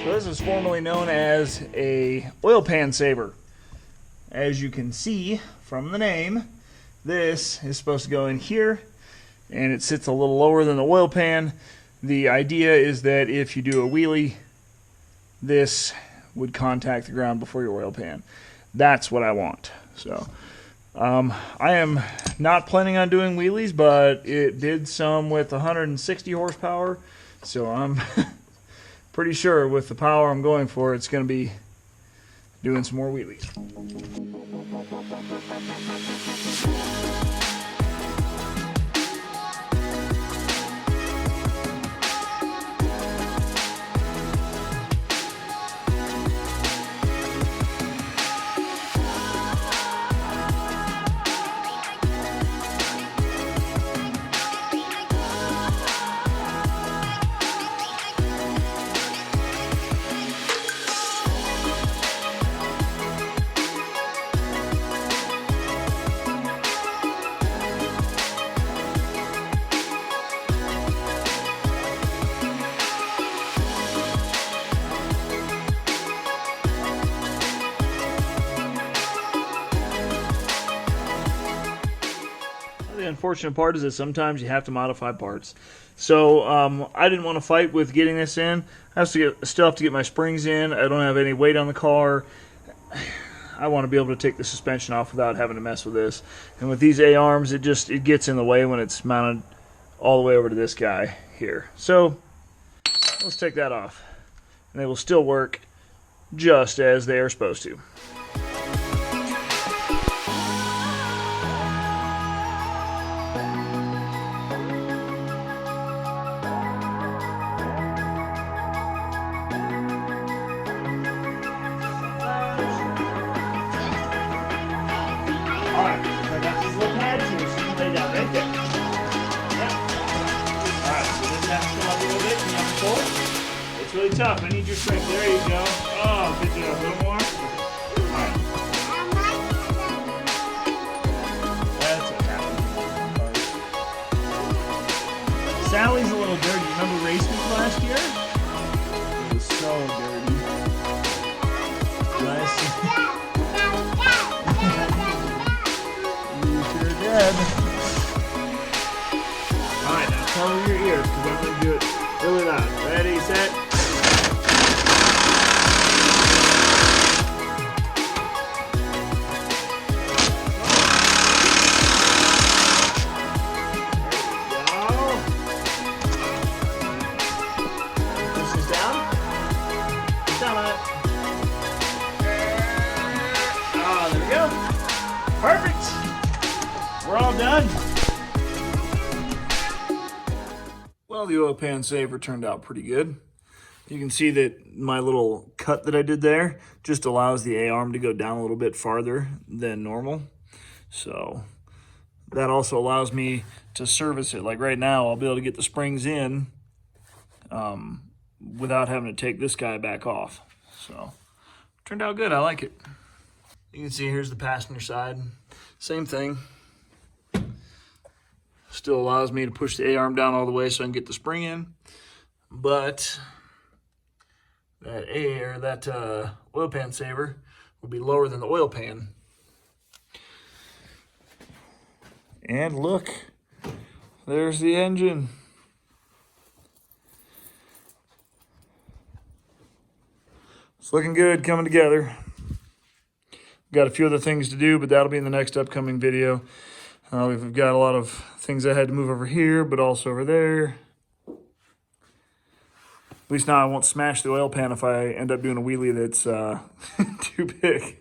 So this is formerly known as a oil pan saver. As you can see from the name, this is supposed to go in here, and it sits a little lower than the oil pan. The idea is that if you do a wheelie, this would contact the ground before your oil pan. That's what I want. So I am not planning on doing wheelies, but it did some with 160 horsepower, so I'm pretty sure with the power I'm going for, it's going to be doing some more wheelies. The unfortunate part is that sometimes you have to modify parts. So I didn't want to fight with getting this in. I still have to get my springs in. I don't have any weight on the car. I want to be able to take the suspension off without having to mess with this. And with these A-arms, it gets in the way when it's mounted all the way over to this guy here. So let's take that off. And they will still work just as they are supposed to. Alright, so I got these little pads here, so you can lay down right there. Yep. Alright, so this has to come up a little bit, and you have to pull it. It's really tough. I need your strength. There you go. Oh, good job. A little more. Alright. That's what happened. Sally's a little dirty. Remember racing last year? It was so dirty. Nice. Alright, now cover your ears because I'm going to do it really loud. Ready, set. There we go. Push this down. Push down on it. Oh, there we go. Perfect. We're all done. Well, the oil pan saver turned out pretty good. You can see that my little cut that I did there just allows the A-arm to go down a little bit farther than normal. So that also allows me to service it. Like right now, I'll be able to get the springs in without having to take this guy back off. So turned out good. I like it. You can see here's the passenger side. Same thing. Still allows me to push the A-arm down all the way so I can get the spring in. But that oil pan saver will be lower than the oil pan. And look, there's the engine. It's looking good, coming together. Got a few other things to do, but that'll be in the next upcoming video. We've got a lot of things I had to move over here, but also over there. At least now I won't smash the oil pan if I end up doing a wheelie that's too big.